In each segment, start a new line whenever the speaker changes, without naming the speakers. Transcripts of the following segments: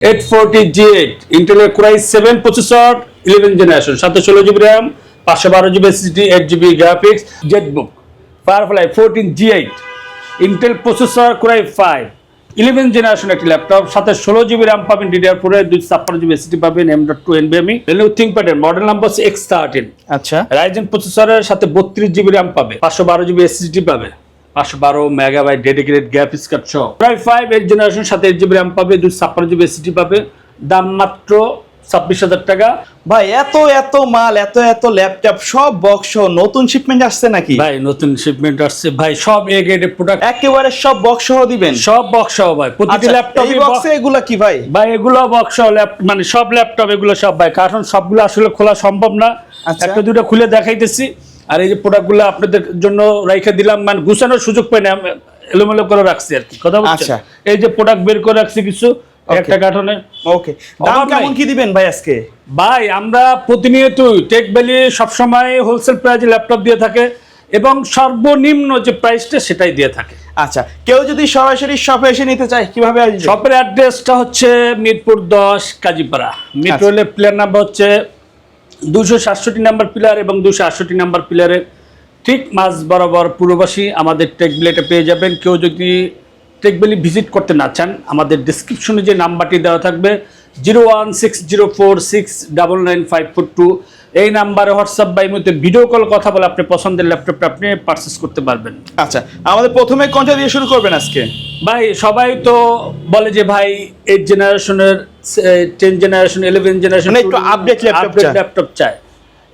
840G8 Intel Core i7 processor 11 generation 716GB RAM 512GB SSD 8GB graphics Jetbook Firefly 14G8 Intel processor Core i5 11 generation একটি laptop 716GB RAM পাবেন DDR4 এর 256GB SSD পাবেন M.2 NVMe Lenovo ThinkPad এর model number হচ্ছে X13
আচ্ছা
Ryzen প্রসেসরের সাথে 32GB RAM পাবে 512GB SSD পাবে 512 মেগাবাইট ডেডিকেটেড গ্রাফিক্স কার্ড সহ প্রায় 5 8 জেনারেশন সাথে 8GB RAM পাবে 256GB SSD পাবে দাম মাত্র 26000 টাকা
ভাই এত মাল এত ল্যাপটপ সব বক্স সহ নতুন শিপমেন্ট আসছে নাকি
ভাই নতুন শিপমেন্ট আসছে ভাই সব এ গ্রেডের প্রোডাক্ট
একেবারে সব বক্স সহ দিবেন
সব বক্স সহ ভাই প্রতিটি ল্যাপটপ
এই বক্সে এগুলা কি ভাই
ভাই এগুলো বক্স সহ মানে সব ল্যাপটপ এগুলো সব ভাই কারণ সবগুলো আসলে খোলা সম্ভব না একটা দুটো খুলে দেখাইতেছি আর এই যে প্রোডাক্টগুলো আপনাদের জন্য রাইখা দিলাম মানে গুছানোর সুযোগ পাই না এলোমেলো করে রাখছি আর কি কথা বলছি এই যে প্রোডাক্ট বের করে রাখছি কিছু একটা কার্টনে
ওকে দাম কেমন কি দিবেন ভাই আজকে
ভাই আমরা প্রতিনিয়ত টেক ভ্যালি সব সময় হোলসেল প্রাইসে ল্যাপটপ দিয়ে থাকে এবং সর্বনিম্ন যে প্রাইসটা সেটাই দিয়ে থাকে
আচ্ছা কেউ যদি সরাসরি শপে এসে নিতে চায় কিভাবে আসবে
শপের অ্যাড্রেসটা হচ্ছে মিরপুর 10 কাজীপাড়া মেট্রো রেলের প্লেয়ার নাম্বার হচ্ছে 267 নাম্বার পিলার এবং 268 নাম্বার পিলারের ঠিক মাঝ বরাবর পূর্ববাসী আমাদের টেক ভ্যালিটা পেয়ে যাবেন কেউ যদি টেক ভ্যালি ভিজিট করতে না চান আমাদের ডেসক্রিপশনে যে নাম্বারটি দেওয়া থাকবে 01604699542 এই নাম্বারে হোয়াটসঅ্যাপ বা ইমোতে ভিডিও কল কথা বলে আপনি পছন্দের ল্যাপটপটা আপনি পারচেজ করতে পারবেন
আচ্ছা আমাদের প্রথমে কোনটা দিয়ে শুরু করবেন আজকে
ভাই সবাই তো বলে যে ভাই 8 জেনারেশনের 10 জেনারেশন 11 জেনারেশন
একটু আপডেট
ল্যাপটপ চায়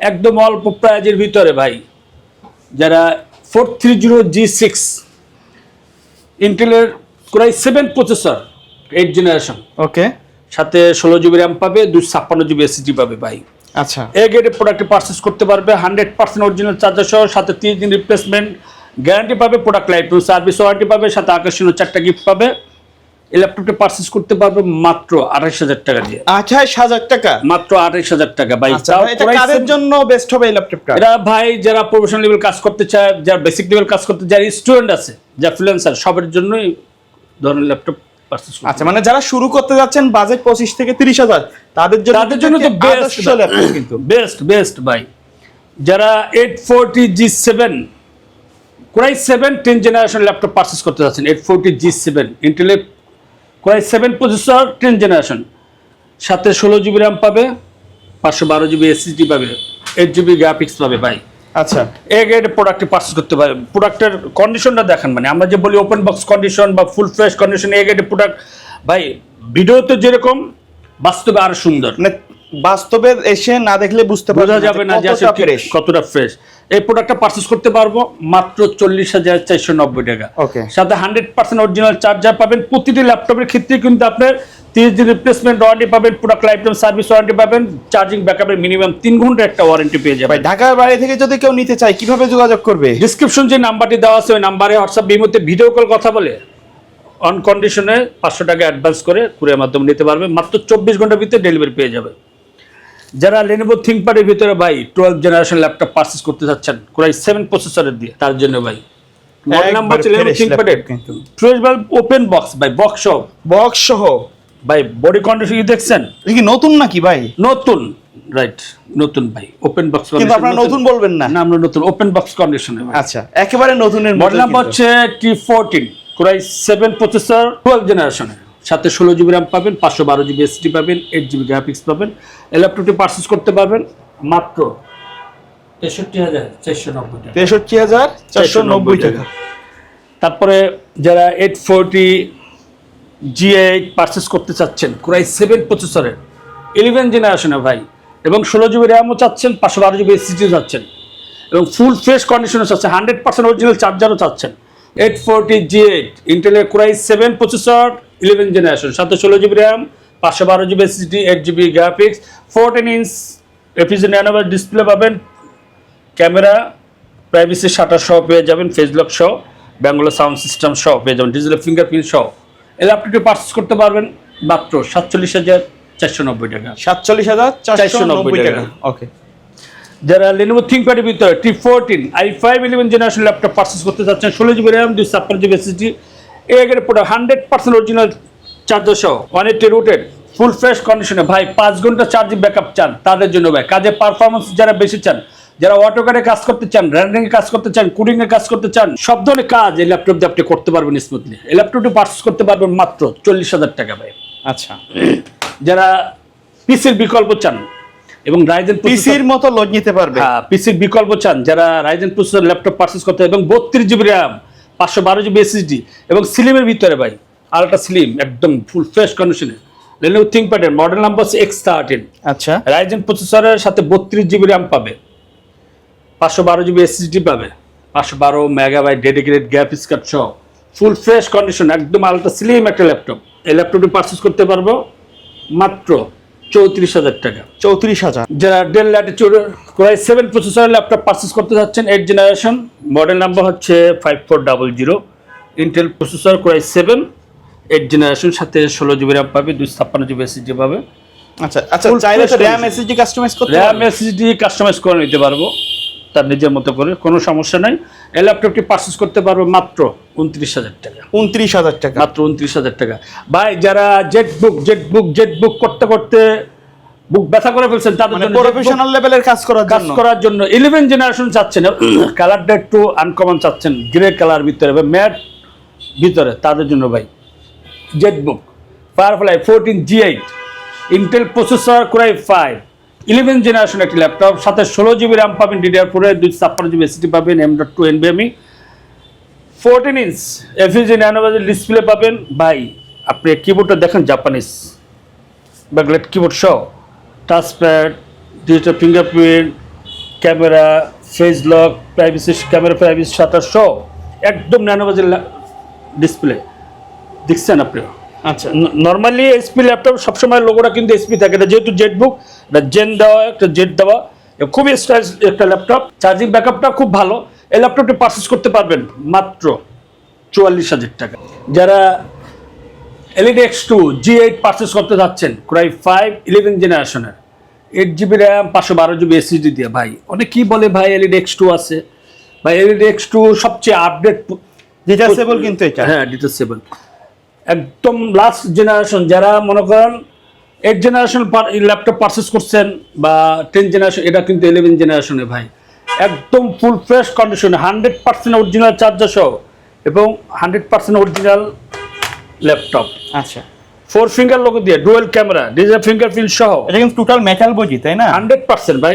একদম অল্প প্রাইজের ভিতরে ভাই যারা 430G6 ইন্টেলের Core i7 প্রসেসর 8 জেনারেশন
ওকে
সাথে 16GB RAM পাবে 256GB SSD পাবে ভাই
আচ্ছা
এই গ্রেডের প্রোডাক্টটি পারচেজ করতে পারবে 100% অরিজিনাল চার্জার সহ সাথে 30 দিন রিপ্লেসমেন্ট গ্যারান্টি পাবে product life time service warranty পাবে সাথে আকর্ষণীয় 4টা গিফট পাবে এই ল্যাপটপটি পারচেজ করতে পারবে মাত্র 28000 টাকা দিয়ে
28000 টাকা
মাত্র 28000 টাকা ভাই
এটা কাদের জন্য বেস্ট হবে এই ল্যাপটপটা
এটা ভাই যারা প্রফেশনাল লেভেল কাজ করতে চায় যারা বেসিক লেভেল কাজ করতে যারা স্টুডেন্ট আছে যারা ফ্রিল্যান্সার সবার জন্যই ধরনের ল্যাপটপ পারচেজ করতে
আচ্ছা মানে যারা শুরু করতে যাচ্ছেন বাজেট 25 থেকে 30000 তাদের জন্য
তো বেস্ট ল্যাপটপ কিন্তু বেস্ট ভাই যারা 840G7 Core i7 10 generation laptop purchase করতে যাচ্ছেন 840G7 Intel Core i7 processor 10 generation সাথে 16GB RAM পাবে 512GB SSD পাবে 8GB গ্রাফিক্স পাবে ভাই
আচ্ছা
এই গ্রেডের প্রোডাক্টটি পারচেজ করতে পারে প্রোডাক্টের কন্ডিশনটা দেখেন মানে আমরা যে বলি ওপেন বক্স কন্ডিশন বা ফুল ফ্রেশ কন্ডিশন এই গ্রেডের প্রোডাক্ট ভাই ভিডিওতে যেরকম বাস্তবে আরো সুন্দর
মানে বাস্তবে এসে না দেখলে বোঝা
যাবে না যে কতটা ফ্রেশ এই প্রোডাক্টটা পারচেজ করতে পারবো মাত্র 40490 টাকা
ওকে
সাথে 100% অরিজিনাল চার্জার পাবেন প্রতিটি ল্যাপটপের ক্ষেত্রে কিন্তু আপনার 30 দিন রিপ্লেসমেন্ট ওয়ারেন্টি পাবেন product life time service warranty পাবেন চার্জিং ব্যাকআপের মিনিমাম 3 ঘন্টা একটা ওয়ারেন্টি পেয়ে যাবেন
ভাই ঢাকার বাইরে থেকে যদি কেউ নিতে চায় কিভাবে যোগাযোগ করবে
ডেসক্রিপশন যে নাম্বারটি দেওয়া আছে ওই নাম্বারে হোয়াটসঅ্যাপ বিমতে ভিডিও কল কথা বলে অন কন্ডিশনে 500 টাকা অ্যাডভান্স করে কুরিয়ার মাধ্যমে নিতে পারবে মাত্র 24 ঘন্টার ভিতরে ডেলিভারি পেয়ে যাবে যারা Lenovo ThinkPad এর ভিতরে ভাই 12 জেনারেশন ল্যাপটপ পারচেজ করতে যাচ্ছেন Core i7 প্রসেসরের দিয়ে তার জন্য ভাই মডেল নাম্বার হচ্ছে Lenovo ThinkPad এর 12 বাল্ব ওপেন বক্স ভাই বক্স
সহ
ভাই বডি কন্ডিশন দেখছেন
এই কি নতুন নাকি ভাই
নতুন রাইট নতুন ভাই ওপেন বক্স
কিন্তু আপনারা নতুন বলবেন না
না আমরা নতুন ওপেন বক্স কন্ডিশনে
আচ্ছা একেবারে নতুনের
মডেল নাম্বার হচ্ছে T14 Core i7 প্রসেসর 12 জেনারেশনের সাথে 16GB RAM পাবেন 512GB SSD পাবেন 8GB গ্রাফিক্স পাবেন এই ল্যাপটপটি পারচেজ করতে পারবেন মাত্র 63490 টাকা
63490 টাকা
তারপরে যারা 840G8 পারচেজ করতে চাচ্ছেন Core i7 প্রসেসরের 11 জেনারেশনে ভাই এবং 16GB RAM ও চাচ্ছেন 512GB SSD চাচ্ছেন এবং ফুল ফ্রেশ কন্ডিশনে চাচ্ছেন 100% অরিজিনাল চার্জারও চাচ্ছেন 840G8 Intel Core i7 processor 11 generation সাথে 16GB RAM 512GB SSD 8GB graphics 14 inch FHD ন্যানোভার ডিসপ্লে পাবেন ক্যামেরা প্রাইভেসি শাটার সহ পেয়ে যাবেন ফেস লক সহ ব্যাঙ্গলো সাউন্ড সিস্টেম সহ পেয়ে যাবেন ডিজিটাল ফিঙ্গারপ্রিন্ট সহ এই ল্যাপটপটি পারচেজ করতে পারবেন মাত্র 47490 টাকা
47490 টাকা ওকে
যারা Lenovo ThinkPad এর ভিতরে T14 i5 11 generation laptop purchase করতে যাচ্ছেন 16GB RAM 256GB SSD এই গ্রেডের প্রোডাক্ট 100% অরিজিনাল চার্জার সহ 180 রুটেড ফুল ফ্রেশ কন্ডিশনে ভাই 5 ঘন্টা চার্জিং ব্যাকআপ চান তাদের জন্য ভাই, কাজে পারফরমেন্স যারা বেশি চান, যারা অটোকারে কাজ করতে চান, র্যান্ডিং এ কাজ করতে চান, কুডিং এ কাজ করতে চান, সব ধরনের কাজ এই ল্যাপটপ দিয়ে আপনি করতে পারবেন স্মুথলি। এই ল্যাপটপটি পারচেজ করতে পারবেন মাত্র 40,000 টাকা ভাই।
আচ্ছা,
যারা পিসির বিকল্প চান এবং রাইজেন
পিসির মতো লোড নিতে পারবে,
হ্যাঁ পিসির বিকল্প চান, যারা রাইজেন প্রসেসর ল্যাপটপ পারচেজ করতে এবং 32 জিবি র্যাম 512 জিবি এসএসডি এবং স্লিমের ভিতরে ভাই, আলট্রা স্লিম একদম ফুল ফ্রেশ কন্ডিশনে Lenovo ThinkPad এর মডেল নাম্বার হচ্ছে X13।
আচ্ছা,
রাইজেন প্রসেসরের সাথে 32 জিবি র্যাম পাবে, 512 জিবি এসএসডি পাবে, 512 মেগাবাইট ডেডিকেটেড গ্রাফিক্স কার্ড সহ ফুল ফ্রেশ কন্ডিশন একদম আলট্রা স্লিম একটা ল্যাপটপ। এই ল্যাপটপটি পারচেজ করতে পারবো মাত্র 34,000 টাকা।
34,000।
যারা ডেল ল্যাটিটিউড Core i7 প্রসেসরের ল্যাপটপ পারচেজ করতে যাচ্ছেন 8 জেনারেশন, মডেল নাম্বার হচ্ছে 5400, Intel processor Core i7 8 generation, সাথে 16 জিবি র্যাম পাবে, 256 জিবি এসএসডি পাবে।
আচ্ছা আচ্ছা, চাইলে তো র্যাম এসএসডি কাস্টমাইজ করতে
র্যাম এসএসডি কাস্টমাইজ করে নিতে পারবো তার নিজের মতো করে, কোনো সমস্যা নাই। এই ল্যাপটপটি পারচেজ করতে পারবো মাত্র 29,000 টাকা।
29,000 টাকা,
মাত্র 29,000 টাকা ভাই। যারা জেটবুক করতে করতে বুক ব্যথা করে ফেলছেন তাদের জন্য,
প্রফেশনাল লেভেলের কাজ করার জন্য
11 জেনারেশন চাচ্ছেন, কালারটা একটু আনকমন চাচ্ছেন, গ্রে কালার ভিতরে বা ম্যাট ভিতরে, তাদের জন্য ভাই Jetbook firefly 14 G8 Intel processor Core i5 11 generation একটি ল্যাপটপ, সাথে 16 জিবি র্যাম পাবেন, DDR4 এর 256 জিবি এসএসডি পাবেন, M.2 NVMe, 14 inch FHD nano bezel display পাবেন ভাই। আপনি কিবোর্ডটা দেখেন জাপানিজ ব্যাকলাইট কিবোর্ড সহ, touchpad, digital fingerprint, camera, face lock, privacy camera, privacy shutter সহ একদম ন্যানোভেজেল ডিসপ্লে দেখছেন আপনি।
আচ্ছা,
নর্মালি এসপি ল্যাপটপ সবসময় লোগোটা কিন্তু এসপি থাকে, এটা যেহেতু জেটবুক, এটা জেন দেওয়া, একটা জেট দেওয়া, খুবই স্টাইলিশ একটা ল্যাপটপ। চার্জিং ব্যাকআপটা খুব ভালো। এই ল্যাপটপটি পারচেজ করতে পারবেন মাত্র 44,000 টাকা। যারা এলইডি X2 G8 পারচেজ করতে যাচ্ছেন Core i5 11 জেনারেশনের 8 জিবি র্যাম 512 জিবি এসএসডি দিয়ে, ভাই অনেক কি বলে ভাই এলইডি X2 আছে, ভাই এলইডি X2 সবচেয়ে আপডেট
ডিটাচেবল কিন্তু এটা,
হ্যাঁ ডিটাচেবল একদম লাস্ট জেনারেশন। যারা মনে করেন 8 জেনারেশন ল্যাপটপ পারচেজ করছেন বা 10 জেনারেশন, এটা কিন্তু 11 জেনারেশনে ভাই একদম ফুল ফ্রেশ কন্ডিশনে 100% অরিজিনাল চার্জার সহ এবং 100% অরিজিনাল ল্যাপটপ।
আচ্ছা,
4 ফিঙ্গার লোগো দিয়ে, ডুয়াল ক্যামেরা, ডিজিটাল ফিঙ্গারপ্রিন্ট সহ,
এটা কিন্তু টোটাল মেটাল বডি তাই না?
100% ভাই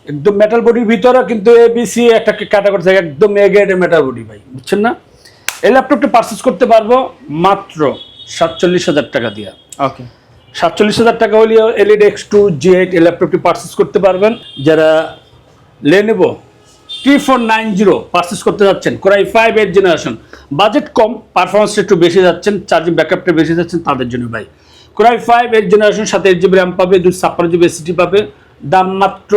একদম মেটাল বডির ভিতরে, কিন্তু এবিসি একটা ক্যাটাগরি থাকে, একদম এ গ্রেডের মেটাল বডি ভাই, বুঝছেন না? এই ল্যাপটপটি পারচেজ করতে পারবো মাত্র 47,000 টাকা দিয়ে।
ওকে,
47,000 টাকা হলে এলইডি X2 G8 এই ল্যাপটপটি পারচেজ করতে পারবেন। যারা Lenovo T490 পারচেজ করতে যাচ্ছেন Core i5 8 জেনারেশন, বাজেট কম, পারফরমেন্স একটু বেশি যাচ্ছেন, চার্জিং ব্যাকআপটা বেশি যাচ্ছেন, তাদের জন্য ভাই Core i5 8 জেনারেশন, সাথে 8 জিবি র্যাম পাবে, 256 জিবি এসএসডি পাবে, দাম মাত্র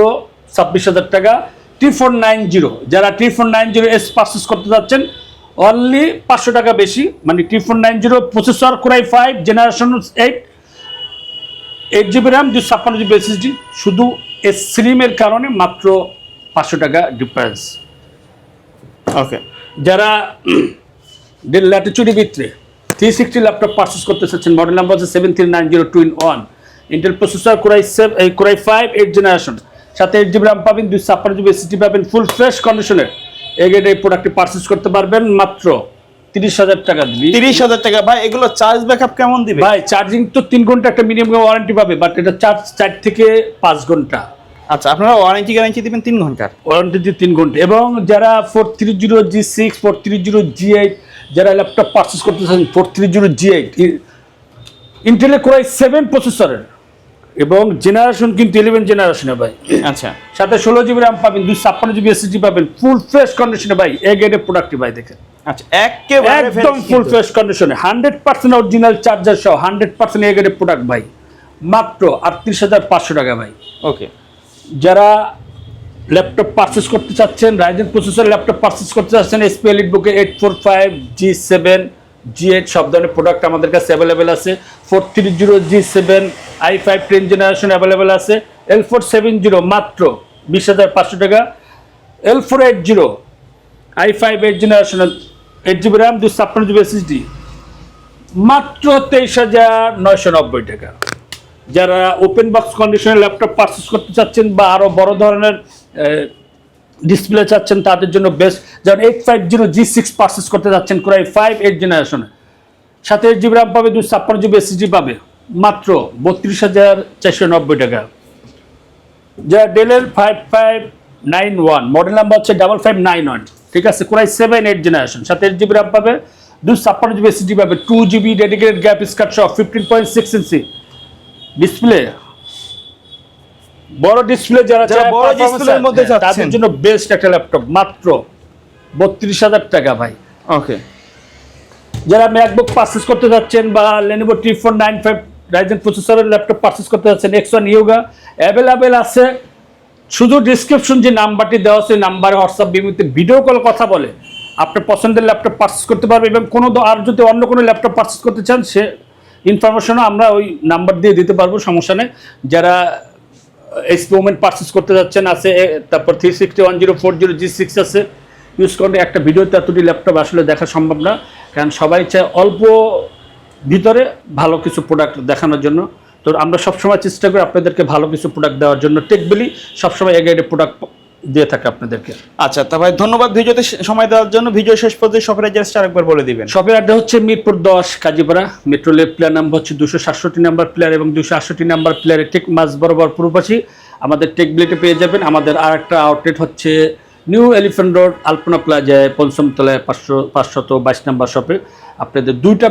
26,000 টাকা। T490 যারা T490S পারচেজ করতে যাচ্ছেন অনলি 500 টাকা বেশি, মানে T490 processor Core i5 generation 8 GB RAM 256 GB SSD, শুধু এর স্লিমের কারণে মাত্র 500 টাকা ডিফারেন্স।
ওকে,
যারা ডেল ল্যাটিটিউডের ভিতরে 360 ল্যাপটপ পারচেজ করতে চাচ্ছেন, মডেল নাম্বার হচ্ছে 7390 2-in-1 Intel processor Core i5 8 generation, সাথে 8 জিবি র্যাম পাবেন, 256 জিবি এসএসডি পাবেন, ফুল ফ্রেশ কন্ডিশনের এই প্রোডাক্টটি পারচেজ করতে পারবেন মাত্র 30,000 টাকা দিবি।
30,000 টাকা ভাই। এগুলো চার্জ ব্যাকআপ কেমন দিবে
ভাই? চার্জিং তো 3 ঘন্টা একটা মিনিমাম ওয়ারেন্টি পাবে, বাট এটা চার্জ 4 থেকে 5 ঘন্টা।
আচ্ছা, আপনারা ওয়ারেন্টি গ্যারান্টি দিবেন 3 ঘন্টার,
ওয়ারেন্টি দিয়ে 3 ঘন্টা। এবং যারা 430 G6 430 G8 যারা ল্যাপটপ পারচেজ করতে চান 430 G8 ইন্টেলের Core i7 প্রসেসরের এবং জেনারেশন কিন্তু 11 জেনারেশনে ভাই।
আচ্ছা,
সাথে 16 জিবি র্যাম পাবেন, 256 জিবি এসএসডি পাবেন, ফুল ফ্রেশ কন্ডিশনে ভাই, এ গ্রেডের প্রোডাক্টই ভাই। দেখেন
আচ্ছা, একেবারে
একদম ফুল ফ্রেশ কন্ডিশনে 100% অরিজিনাল চার্জার সহ 100% এ গ্রেডের প্রোডাক্ট ভাই, মাত্র 38,500 টাকা ভাই।
ওকে,
যারা ল্যাপটপ পারচেজ করতে চাচ্ছেন, রাইজেন প্রসেসর ল্যাপটপ পারচেজ করতে চাচ্ছেন, এসপি এলিটবুকে 845 G7 G8 সব ধরনের প্রোডাক্ট আমাদের কাছে অ্যাভেলেবেল আছে। 430 G7 i5 10 জেনারেশন অ্যাভেলেবেল আছে। L470 মাত্র 20,500 টাকা। L480 i5 8 generation 8 GB RAM 256 GB SSD মাত্র 23,990 টাকা। যারা ওপেন বক্স কন্ডিশনের ল্যাপটপ পারচেস করতে চাচ্ছেন বা আরও বড় ধরনের ডিসপ্লে চাচ্ছেন তাদের জন্য বেস্ট। যেমন 850G6 পারচেস করতে যাচ্ছেন Core i5 8 জেনারেশনে, সাথে 8 জিবি র্যাম পাবে, 256 জিবি SSD পাবে মাত্র 32,490 টাকা। যারা ডেলের 5591 মডেল নাম্বার হচ্ছে 5591, ঠিক আছে, Core i7 8 জেনারেশন, সাথে 8 জিবি র্যাম পাবে, 256 জিবি SSD পাবে, 2 GB ডেডিকেটেড গ্রাফিক্স কার্ড সহ 15.6 ইঞ্চি ডিসপ্লে, বড় ডিসপ্লে যারা
বড় ডিসপ্লের মধ্যে
তাদের
চাচ্ছেন
জন্য বেস্ট একটা ল্যাপটপ মাত্র 32,000 টাকা ভাই।
ওকে,
যারা ম্যাকবুক পারচেস করতে যাচ্ছেন বা Lenovo T495 Ryzen প্রসেসরের ল্যাপটপ পারচেস করতে যাচ্ছেন, X1 Yoga অ্যাভেলেবেল আছে। শুধু ডিসক্রিপশন যে নাম্বারটি দেওয়া আছে নাম্বারে হোয়াটসঅ্যাপ বিমিতে ভিডিও কল কথা বলে আপনার পছন্দের ল্যাপটপ পারচেস করতে পারবে, এবং আর যদি অন্য কোনো ল্যাপটপ পারচেস করতে চান সে ইনফরমেশনও আমরা ওই নাম্বার দিয়ে দিতে পারবো, সমস্যা নেই। যারা HP Moment পারচেস করতে যাচ্ছেন আছে, তারপর 3601040G6 আছে, ইউজ করলে একটা ভিডিওতে এতটি ল্যাপটপ আসলে দেখা সম্ভব না, কারণ সবাই চায় অল্প ভিতরে ভালো কিছু প্রোডাক্ট দেখানোর জন্য। তো আমরা সবসময় চেষ্টা করি আপনাদেরকে ভালো কিছু প্রোডাক্ট দেওয়ার জন্য। টেকবিলি সবসময় এগাইডে প্রোডাক্ট দিয়ে থাকে আপনাদেরকে।
আচ্ছা, তা ভাই ধন্যবাদ ভিডিওতে সময় দেওয়ার জন্য। ভিডিও শেষ পর্যন্ত শপের অ্যাড্রেসটা আরেকবার বলে দিবেন।
শপের অ্যাড্রেস হচ্ছে Mirpur 10 Kazipara, metro rail player number হচ্ছে 267 নাম্বার প্লেয়ার, এবং 268 নাম্বার প্লেয়ারের ঠিক মাঝ বরাবর পূর্বপাশে আমাদের টেকবিলিতে পেয়ে যাবেন। আমাদের আর একটা আউটলেট হচ্ছে নিউ এলিফ্যান্ট রোড আলপনা প্লাজায় পঞ্চমতলায় 522 নাম্বার শপে। আপনাদের দুইটা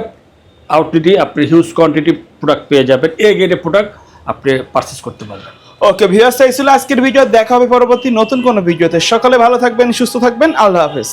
আউটলেটই আপনি হিউজ কোয়ান্টিটি প্রোডাক্ট পেয়ে যাবেন, এ গ্রেডের প্রোডাক্ট আপনি পারচেস করতে পারবেন।
ওকে ভিউয়ার্স, এই ছিল আজকের ভিডিও। দেখা হবে পরবর্তী নতুন কোনো ভিডিওতে। সকালে ভালো থাকবেন, সুস্থ থাকবেন, আল্লাহ হাফেজ।